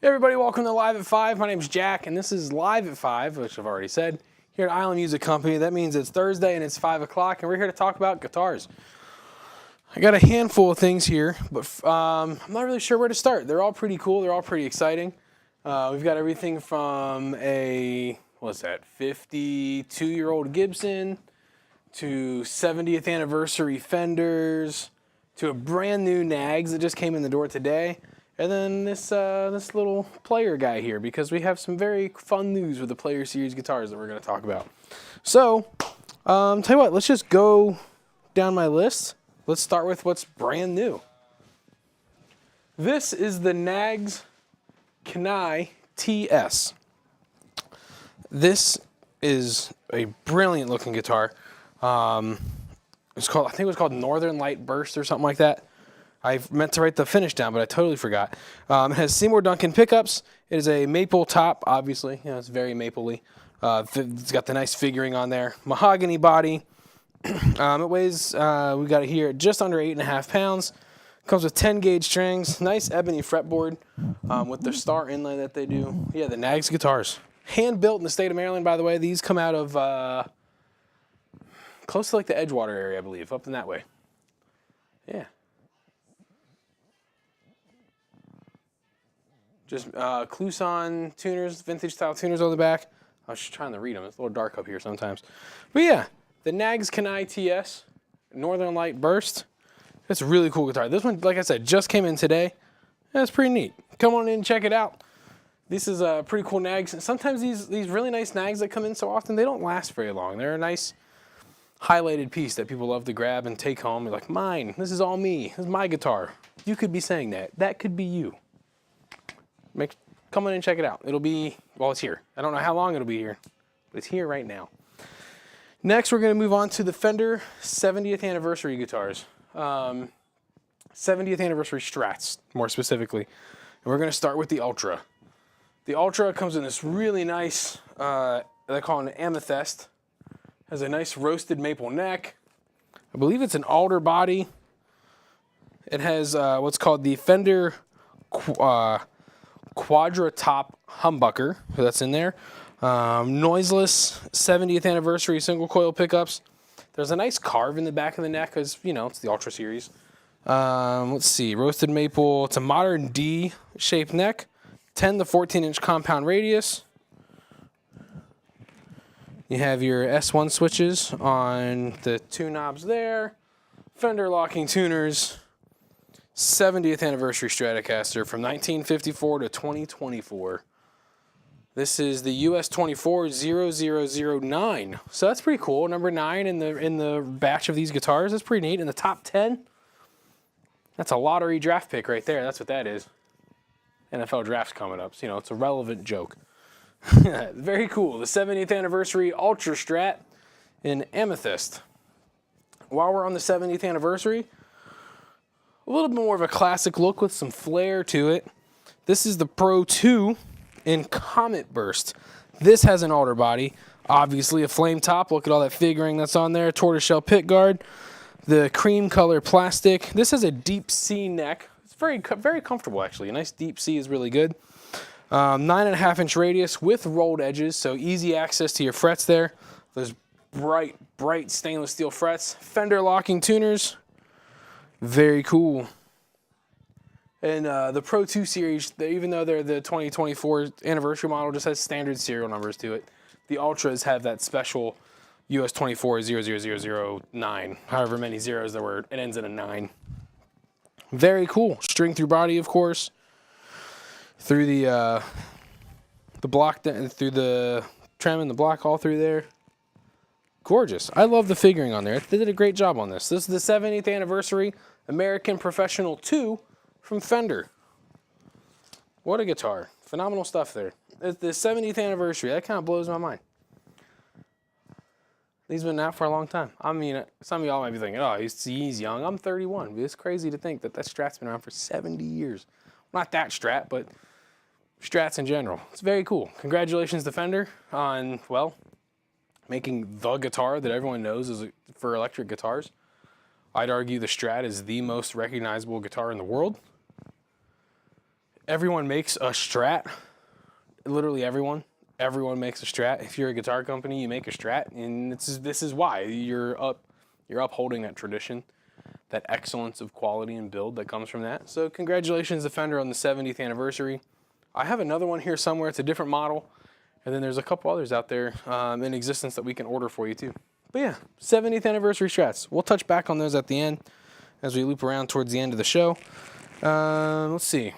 Hey everybody, welcome to Live at 5. My name is Jack, and this is Live at 5, which I've already said, here at Island Music Company. That means it's Thursday and it's 5 o'clock, and we're here to talk about guitars. I got a handful of things here, but I'm not really sure where to start. They're all pretty cool. They're all pretty exciting. We've got everything from a, 52-year-old Gibson to 70th anniversary Fenders to a brand new Nags that just came in the door today. And then this little player guy here, because we have some very fun news with the Player Series guitars that we're going to talk about. So, tell you what, let's just go down my list. Let's start with what's brand new. This is the Nags Kanai TS. This is a brilliant looking guitar. I think it was called Northern Light Burst or something like that. I meant to write the finish down, but I totally forgot. It has Seymour Duncan pickups. It is a maple top, obviously. It's very mapley. It's got the nice figuring on there. Mahogany body. It weighs, we got it here at just under 8.5 pounds. Comes with 10 gauge strings. Nice ebony fretboard with the star inlay that they do. Yeah, the Nags guitars. Hand built in the state of Maryland, by the way. These come out of close to like the Edgewater area, I believe, up in that way. Yeah. Just Kluson tuners, vintage style tuners on the back. I was just trying to read them. It's a little dark up here sometimes. But yeah, the Nags Kanai TS, Northern Light Burst. It's a really cool guitar. This one, like I said, just came in today. That's pretty neat. Come on in and check it out. This is a pretty cool Nags. Sometimes these really nice Nags that come in so often, they don't last very long. They're a nice highlighted piece that people love to grab and take home. You're like, mine, this is all me. This is my guitar. You could be saying that. That could be you. Come in and check it out. It'll be, well, it's here. I don't know how long it'll be here, but it's here right now. Next, we're going to move on to the Fender 70th anniversary guitars. 70th anniversary Strats, more specifically. And we're going to start with the Ultra. The Ultra comes in this really nice, they call it an amethyst. Has a nice roasted maple neck. I believe it's an alder body. It has what's called the Fender Quadra Top Humbucker, so that's in there. Noiseless 70th anniversary single coil pickups. There's a nice carve in the back of the neck because, you know, it's the Ultra series. Let's see, roasted maple. It's a modern D shaped neck, 10 to 14 inch compound radius. You have your S1 switches on the two knobs there. Fender locking tuners. 70th anniversary Stratocaster from 1954 to 2024. This is the US 240009. So that's pretty cool. Number 9 in the batch of these guitars. That's pretty neat. In the top 10, that's a lottery draft pick right there. That's what that is. NFL draft's coming up. So, you know, it's a relevant joke. Very cool. The 70th anniversary Ultra Strat in amethyst. While we're on the 70th anniversary, a little bit more of a classic look with some flair to it. This is the Pro 2 in Comet Burst. This has an alder body, obviously a flame top. Look at all that figuring that's on there. Tortoiseshell pick guard, the cream color plastic. This has a deep C neck. It's very comfortable actually. A nice deep C is really good. 9.5 inch radius with rolled edges, so easy access to your frets there. Those bright stainless steel frets. Fender locking tuners. Very cool. And the Pro 2 series, even though they're the 2024 anniversary model, just has standard serial numbers to it. The Ultras have that special US 240009, however many zeros there were. It ends in a 9. Very cool. String through body, of course. Through the block, through the trim and the block all through there. Gorgeous. I love the figuring on there. They did a great job on this. This is the 70th anniversary American Professional 2 from Fender. What a guitar. Phenomenal stuff there. It's the 70th anniversary. That kind of blows my mind. These have been out for a long time. I mean, some of y'all might be thinking, oh, he's young. I'm 31. It's crazy to think that Strat's been around for 70 years. Not that Strat, but Strats in general. It's very cool. Congratulations to Fender on, well, making the guitar that everyone knows for electric guitars. I'd argue the Strat is the most recognizable guitar in the world. everyone makes a Strat. Literally everyone. Everyone makes a Strat. If you're a guitar company, you make a Strat, and this is why you're upholding that tradition, that excellence of quality and build that comes from that. So congratulations to Fender on the 70th anniversary. I have another one here somewhere. It's a different model, and then there's a couple others out there in existence that we can order for you too. But yeah, 70th anniversary Strats. We'll touch back on those at the end as we loop around towards the end of the show. Let's see.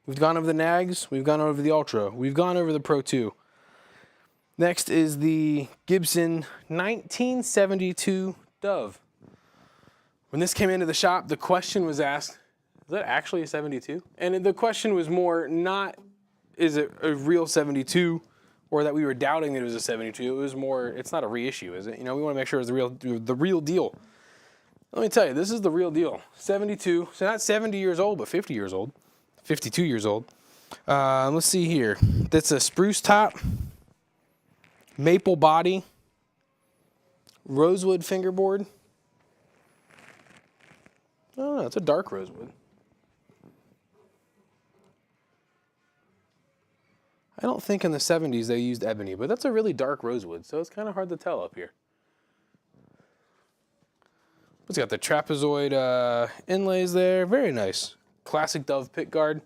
We've gone over the Nags, we've gone over the Ultra, we've gone over the Pro 2. Next is the Gibson 1972 Dove. When this came into the shop, the question was asked, is that actually a 72? And the question was more not, is it a real 72, or that we were doubting that it was a 72. It was more, it's not a reissue, is it? You know, we want to make sure it's the real deal. Let me tell you, this is the real deal. 72, so not 70 years old, but 50 years old. 52 years old. Let's see here. That's a spruce top, maple body, rosewood fingerboard. Oh no, it's a dark rosewood. I don't think in the 70s they used ebony, but that's a really dark rosewood, so it's kind of hard to tell up here. It's got the trapezoid inlays there. Very nice. Classic Dove pickguard.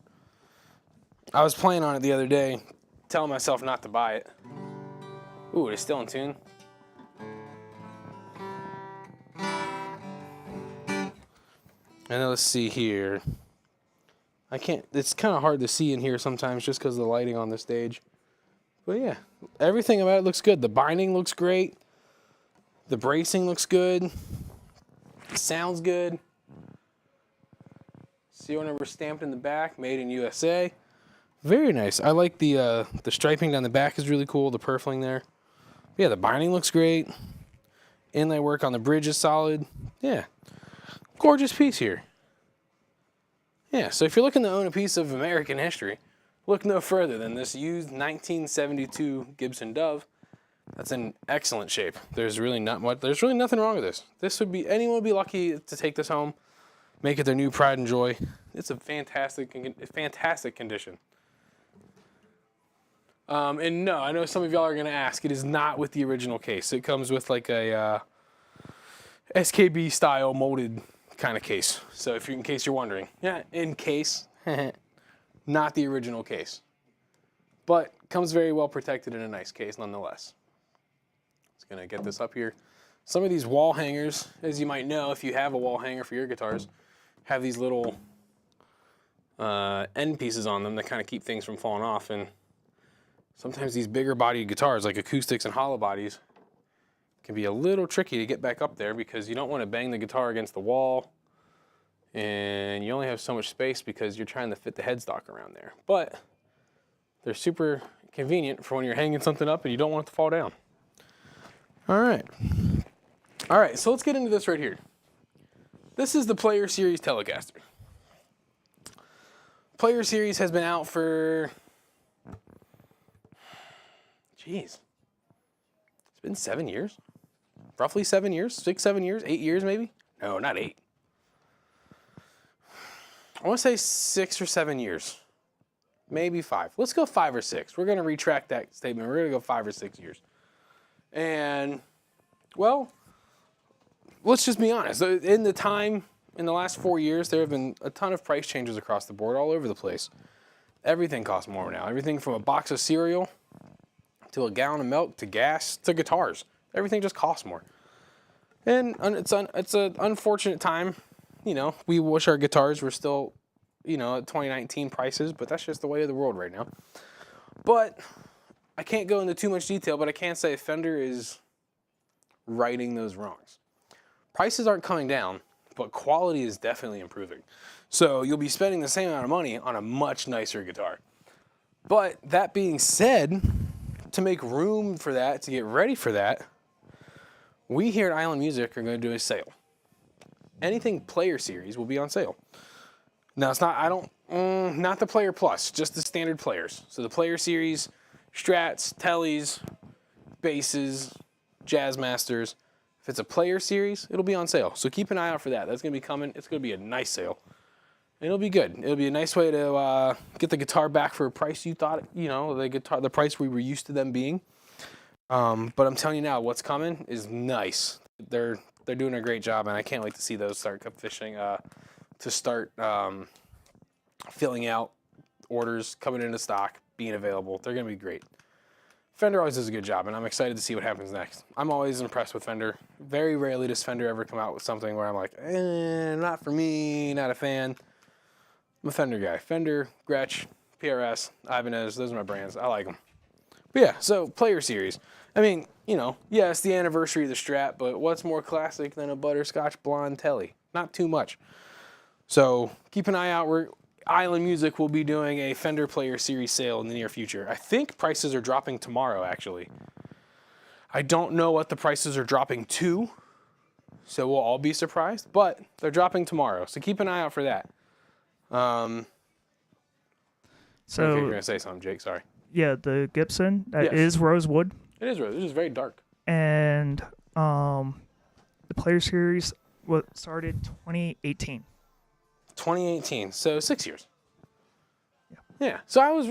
I was playing on it the other day, telling myself not to buy it. Ooh, it's still in tune. And then let's see here. I can't, it's kind of hard to see in here sometimes just because of the lighting on the stage. But yeah, everything about it looks good. The binding looks great. The bracing looks good. It sounds good. Serial number stamped in the back, made in USA. Very nice. I like the striping down the back is really cool. The purfling there. Yeah, the binding looks great. Inlay work on the bridge is solid. Yeah, gorgeous piece here. Yeah, so if you're looking to own a piece of American history, look no further than this used 1972 Gibson Dove. That's in excellent shape. There's really nothing wrong with this. Anyone would be lucky to take this home, make it their new pride and joy. It's a fantastic condition. And no, I know some of y'all are gonna ask, it is not with the original case. It comes with like a SKB style molded kind of case. So in case you're wondering, yeah, in case, not the original case, but comes very well protected in a nice case nonetheless. Just gonna get this up here. Some of these wall hangers, as you might know, if you have a wall hanger for your guitars, have these little end pieces on them that kind of keep things from falling off. And sometimes these bigger bodied guitars, like acoustics and hollow bodies, can be a little tricky to get back up there because you don't want to bang the guitar against the wall, and you only have so much space because you're trying to fit the headstock around there. But they're super convenient for when you're hanging something up and you don't want it to fall down. All right, so let's get into this right here. This is the Player Series Telecaster. Player Series has been out for, geez, it's been 7 years. Roughly 7 years, 6, 7 years, 8 years maybe? No, not 8. I want to say 6 or 7 years. Maybe 5. Let's go 5 or 6. We're going to retract that statement. We're going to go 5 or 6 years. And, well, let's just be honest. In the last 4 years, there have been a ton of price changes across the board all over the place. Everything costs more now. Everything from a box of cereal to a gallon of milk to gas to guitars. Everything just costs more. And it's an unfortunate time. You know, we wish our guitars were still, you know, at 2019 prices, but that's just the way of the world right now. But I can't go into too much detail, but I can say Fender is righting those wrongs. Prices aren't coming down, but quality is definitely improving. So you'll be spending the same amount of money on a much nicer guitar. But that being said, to make room for that, to get ready for that, we here at Island Music are going to do a sale. Anything Player Series will be on sale. Now it's not, not the Player Plus, just the standard players. So the Player Series, Strats, Tellies, Basses, Jazzmasters. If it's a Player Series, it'll be on sale. So keep an eye out for that. That's going to be coming. It's going to be a nice sale. And it'll be good. It'll be a nice way to get the guitar back for a price you thought, the price we were used to them being. But I'm telling you now, what's coming is nice. They're doing a great job, and I can't wait to see those start filling out orders, coming into stock, being available. They're going to be great. Fender always does a good job, and I'm excited to see what happens next. I'm always impressed with Fender. Very rarely does Fender ever come out with something where I'm like, not for me, not a fan. I'm a Fender guy. Fender, Gretsch, PRS, Ibanez, those are my brands. I like them. But yeah, so Player Series. I mean, yeah, it's the anniversary of the Strat, but what's more classic than a butterscotch blonde Telly? Not too much. So keep an eye out. Island Music will be doing a Fender Player Series sale in the near future. I think prices are dropping tomorrow, actually. I don't know what the prices are dropping to, so we'll all be surprised, but they're dropping tomorrow, so keep an eye out for that. Okay, you're going to say something, Jake, sorry. Yeah, the Gibson, is rosewood. It is rosewood. It's just very dark. And the Player Series started 2018. 2018, so 6 years. Yeah. So I was,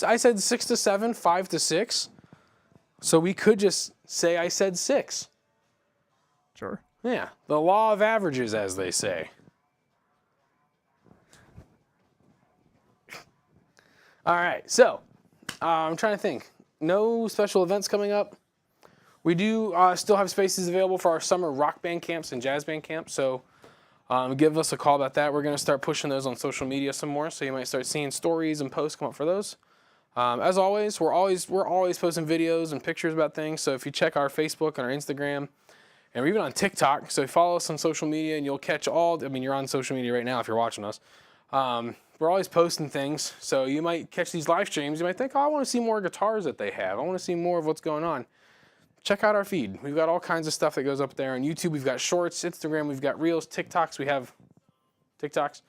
I said 6 to 7, 5 to 6. So we could just say I said 6. Sure. Yeah. The law of averages, as they say. All right. So I'm trying to think. No special events coming up. We do still have spaces available for our summer rock band camps and jazz band camps. So give us a call about that. We're going to start pushing those on social media some more, so you might start seeing stories and posts come up for those. As always, we're always posting videos and pictures about things. So if you check our Facebook and our Instagram, and we're even on TikTok, so follow us on social media, and you'll catch you're on social media right now if you're watching us. We're always posting things, so you might catch these live streams. You might think, I want to see more guitars that they have. I want to see more of what's going on. Check out our feed. We've got all kinds of stuff that goes up there. On YouTube, we've got shorts. Instagram, we've got reels. TikToks, we have TikToks.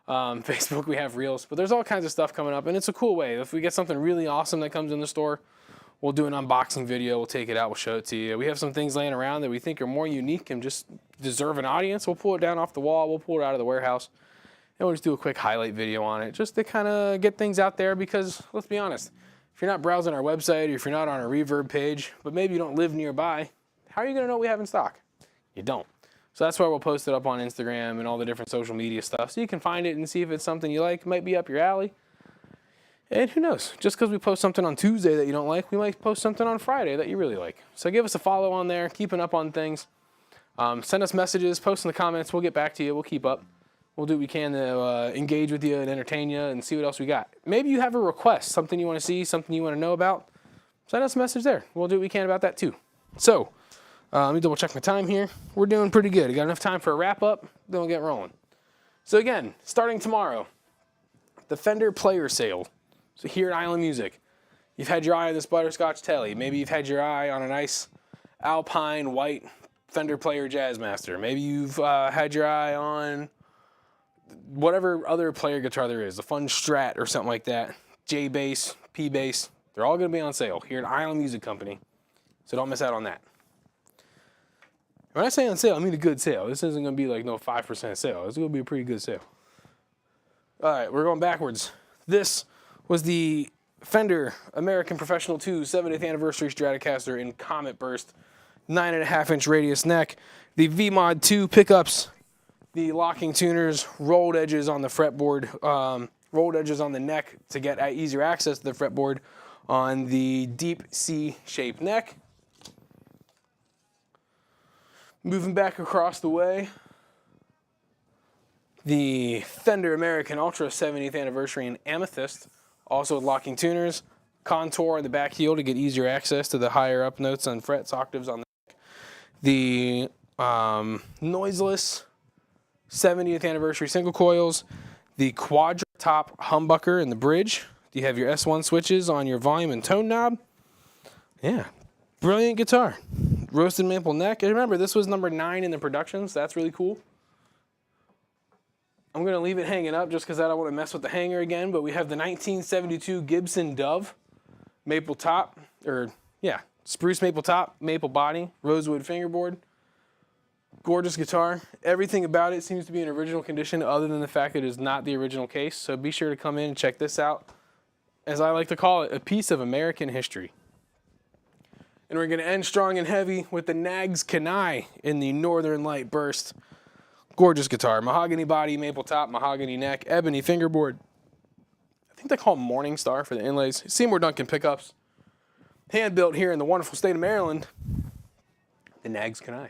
Facebook, we have reels. But there's all kinds of stuff coming up, and it's a cool way. If we get something really awesome that comes in the store, we'll do an unboxing video. We'll take it out. We'll show it to you. We have some things laying around that we think are more unique and just deserve an audience. We'll pull it down off the wall. We'll pull it out of the warehouse, and we'll just do a quick highlight video on it just to kind of get things out there because, let's be honest, if you're not browsing our website or if you're not on our Reverb page, but maybe you don't live nearby, how are you going to know what we have in stock? You don't. So that's why we'll post it up on Instagram and all the different social media stuff so you can find it and see if it's something you like. It might be up your alley. And who knows? Just because we post something on Tuesday that you don't like, we might post something on Friday that you really like. So give us a follow on there, keeping up on things. Send us messages, post in the comments. We'll get back to you. We'll keep up. We'll do what we can to engage with you and entertain you and see what else we got. Maybe you have a request, something you want to see, something you want to know about. Send us a message there. We'll do what we can about that too. So, let me double check my time here. We're doing pretty good. We got enough time for a wrap up, then we'll get rolling. So again, starting tomorrow, the Fender Player Sale. So here at Island Music, you've had your eye on this butterscotch Telly. Maybe you've had your eye on a nice Alpine white Fender Player Jazzmaster. Maybe you've had your eye on whatever other player guitar there is, a fun Strat or something like that, J bass, P bass, they're all going to be on sale here at Island Music Company, so don't miss out on that. When I say on sale, I mean a good sale. This isn't going to be like no 5% sale. It's going to be a pretty good sale. All right, we're going backwards. This was the Fender American Professional 2 70th Anniversary Stratocaster in Comet Burst, 9.5-inch radius neck, the V-Mod 2 pickups, the locking tuners, rolled edges on the fretboard, rolled edges on the neck to get easier access to the fretboard on the deep C-shaped neck. Moving back across the way, the Fender American Ultra 70th Anniversary in Amethyst, also with locking tuners, contour on the back heel to get easier access to the higher up notes and frets, octaves on the neck. The noiseless 70th Anniversary single coils, the Quadra top humbucker in the bridge. You have your S1 switches on your volume and tone knob. Yeah, brilliant guitar. Roasted maple neck. And remember, this was number 9 in the production, so that's really cool. I'm going to leave it hanging up just because I don't want to mess with the hanger again, but we have the 1972 Gibson Dove maple top, spruce maple top, maple body, rosewood fingerboard. Gorgeous guitar. Everything about it seems to be in original condition other than the fact that it is not the original case. So be sure to come in and check this out. As I like to call it, a piece of American history. And we're going to end strong and heavy with the Nags Kanai in the Northern Light Burst. Gorgeous guitar. Mahogany body, maple top, mahogany neck, ebony fingerboard. I think they call them Morning Star for the inlays. Seymour Duncan pickups. Hand built here in the wonderful state of Maryland. The Nags Kanai.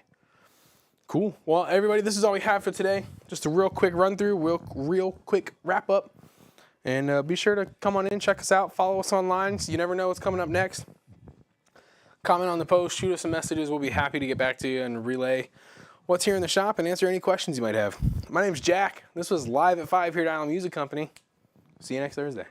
Cool. Well, everybody, this is all we have for today. Just a real quick run through, real quick wrap up. And be sure to come on in, check us out, follow us online so you never know what's coming up next. Comment on the post, shoot us some messages. We'll be happy to get back to you and relay what's here in the shop and answer any questions you might have. My name's Jack. This was Live at 5 here at Island Music Company. See you next Thursday.